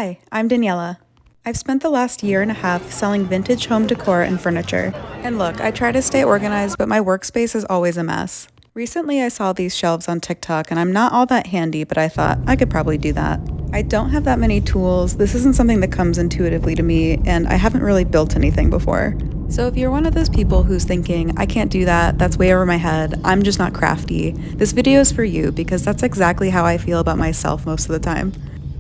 Hi, I'm Daniela. I've spent the last year and a half selling vintage home decor and furniture. And look, I try to stay organized, but my workspace is always a mess. Recently, I saw these shelves on TikTok, and I'm not all that handy, but I thought I could probably do that. I don't have that many tools, this isn't something that comes intuitively to me, and I haven't really built anything before. So if you're one of those people who's thinking, I can't do that, that's way over my head, I'm just not crafty, this video is for you because that's exactly how I feel about myself most of the time.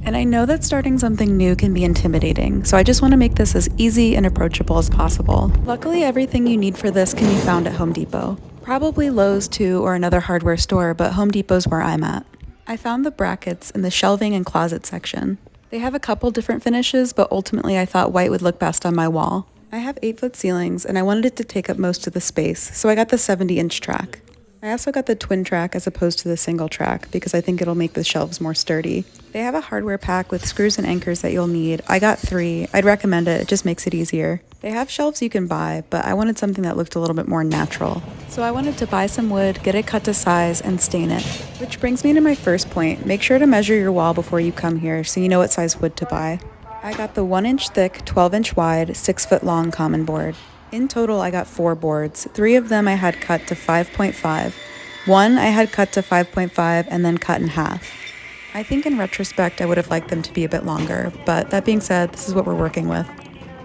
And I know that starting something new can be intimidating, so I just want to make this as easy and approachable as possible. Luckily, everything you need for this can be found at Home Depot. Probably Lowe's too, or another hardware store, but Home Depot's where I'm at. I found the brackets in the shelving and closet section. They have a couple different finishes, but ultimately I thought white would look best on my wall. I have 8-foot ceilings, and I wanted it to take up most of the space, so I got the 70-inch track. I also got the twin track as opposed to the single track because I think it'll make the shelves more sturdy. They have a hardware pack with screws and anchors that you'll need. I got 3. I'd recommend it just makes it easier. They have shelves you can buy, but I wanted something that looked a little bit more natural. So I wanted to buy some wood, get it cut to size, and stain it. Which brings me to my first point. Make sure to measure your wall before you come here so you know what size wood to buy. I got the 1-inch thick, 12-inch wide, 6-foot long common board. In total, I got 4 boards. 3 of them I had cut to 5.5. 1 I had cut to 5.5 and then cut in half. I think in retrospect I would have liked them to be a bit longer, but that being said, this is what we're working with.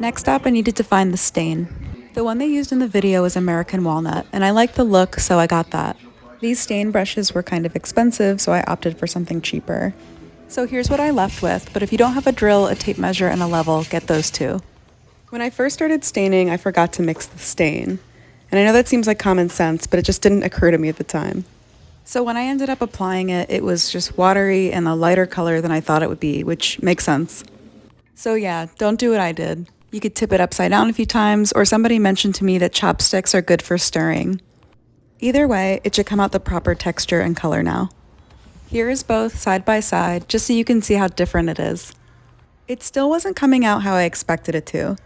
Next up, I needed to find the stain. The one they used in the video was American Walnut, and I liked the look, so I got that. These stain brushes were kind of expensive, so I opted for something cheaper. So here's what I left with, but if you don't have a drill, a tape measure, and a level, get those too. When I first started staining, I forgot to mix the stain. And I know that seems like common sense, but it just didn't occur to me at the time. So when I ended up applying it, it was just watery and a lighter color than I thought it would be, which makes sense. So yeah, don't do what I did. You could tip it upside down a few times, or somebody mentioned to me that chopsticks are good for stirring. Either way, it should come out the proper texture and color now. Here is both side by side, just so you can see how different it is. It still wasn't coming out how I expected it to.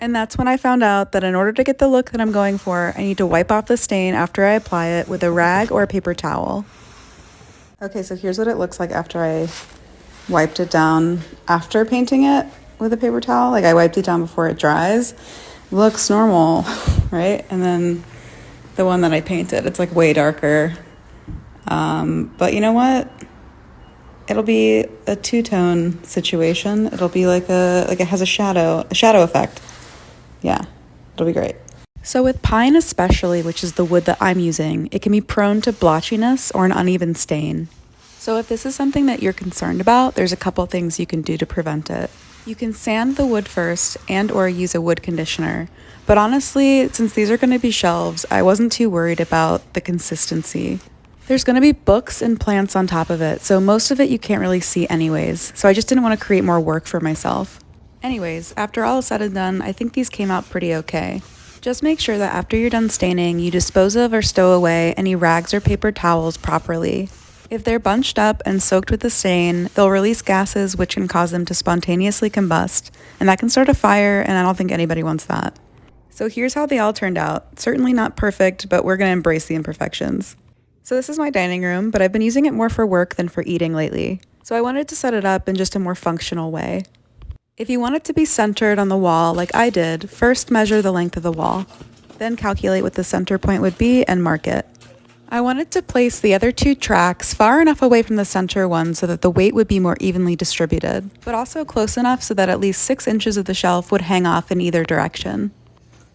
And that's when I found out that in order to get the look that I'm going for, I need to wipe off the stain after I apply it with a rag or a paper towel. Okay, so here's what it looks like after I wiped it down after painting it with a paper towel. Like I wiped it down before it dries. Looks normal, right? And then the one that I painted, it's like way darker. But you know what? It'll be a two-tone situation. It'll be like it has a shadow effect. Yeah, it'll be great. So with pine especially, which is the wood that I'm using, it can be prone to blotchiness or an uneven stain. So if this is something that you're concerned about, there's a couple things you can do to prevent it. You can sand the wood first and/or use a wood conditioner. But honestly, since these are going to be shelves, I wasn't too worried about the consistency. There's going to be books and plants on top of it, so most of it you can't really see anyways, so I just didn't want to create more work for myself. Anyways, after all is said and done, I think these came out pretty okay. Just make sure that after you're done staining, you dispose of or stow away any rags or paper towels properly. If they're bunched up and soaked with the stain, they'll release gases which can cause them to spontaneously combust, and that can start a fire, and I don't think anybody wants that. So here's how they all turned out. Certainly not perfect, but we're going to embrace the imperfections. So this is my dining room, but I've been using it more for work than for eating lately. So I wanted to set it up in just a more functional way. If you want it to be centered on the wall like I did, first measure the length of the wall. Then calculate what the center point would be and mark it. I wanted to place the other 2 tracks far enough away from the center one so that the weight would be more evenly distributed, but also close enough so that at least 6 inches of the shelf would hang off in either direction.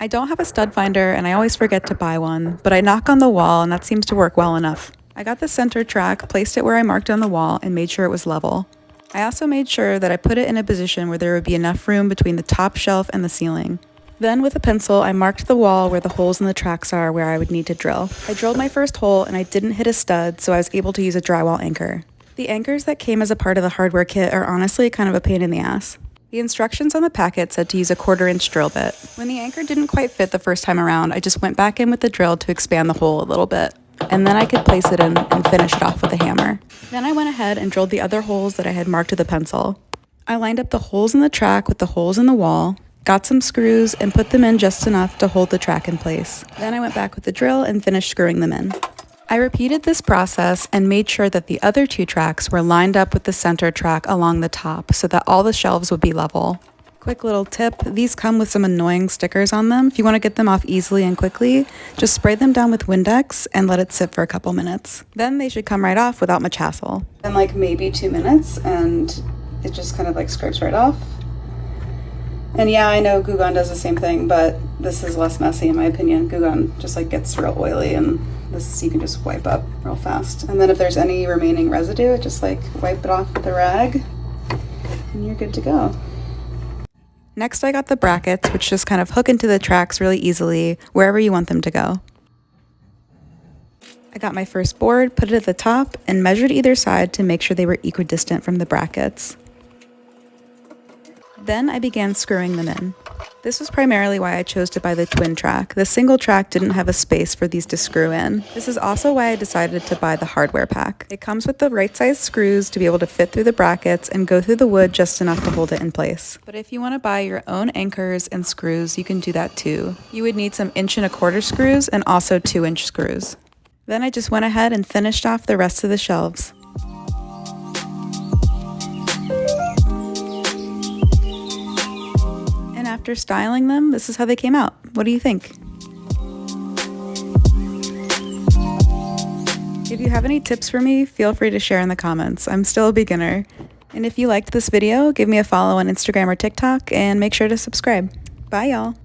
I don't have a stud finder and I always forget to buy one, but I knock on the wall and that seems to work well enough. I got the center track, placed it where I marked on the wall, and made sure it was level. I also made sure that I put it in a position where there would be enough room between the top shelf and the ceiling. Then with a pencil, I marked the wall where the holes in the tracks are where I would need to drill. I drilled my first hole and I didn't hit a stud, so I was able to use a drywall anchor. The anchors that came as a part of the hardware kit are honestly kind of a pain in the ass. The instructions on the packet said to use a 1/4-inch drill bit. When the anchor didn't quite fit the first time around, I just went back in with the drill to expand the hole a little bit. And then I could place it in and finish it off with a hammer. Then I went ahead and drilled the other holes that I had marked with a pencil. I lined up the holes in the track with the holes in the wall, got some screws, and put them in just enough to hold the track in place. Then I went back with the drill and finished screwing them in. I repeated this process and made sure that the other two tracks were lined up with the center track along the top so that all the shelves would be level. Quick little tip, these come with some annoying stickers on them. If you want to get them off easily and quickly, just spray them down with Windex and let it sit for a couple minutes. Then they should come right off without much hassle. And like maybe 2 minutes and it just kind of like scrapes right off. And yeah, I know Goo Gone does the same thing, but this is less messy in my opinion. Goo Gone just like gets real oily, and this you can just wipe up real fast. And then if there's any remaining residue, just like wipe it off with a rag and you're good to go. Next, I got the brackets, which just kind of hook into the tracks really easily wherever you want them to go. I got my first board, put it at the top, and measured either side to make sure they were equidistant from the brackets. Then I began screwing them in. This was primarily why I chose to buy the twin track. The single track didn't have a space for these to screw in. This is also why I decided to buy the hardware pack. It comes with the right size screws to be able to fit through the brackets and go through the wood just enough to hold it in place. But if you want to buy your own anchors and screws, you can do that too. You would need some 1¼ screws and also 2-inch screws. Then I just went ahead and finished off the rest of the shelves. After styling them, this is how they came out. What do you think? If you have any tips for me, feel free to share in the comments. I'm still a beginner. And if you liked this video, give me a follow on Instagram or TikTok and make sure to subscribe. Bye, y'all.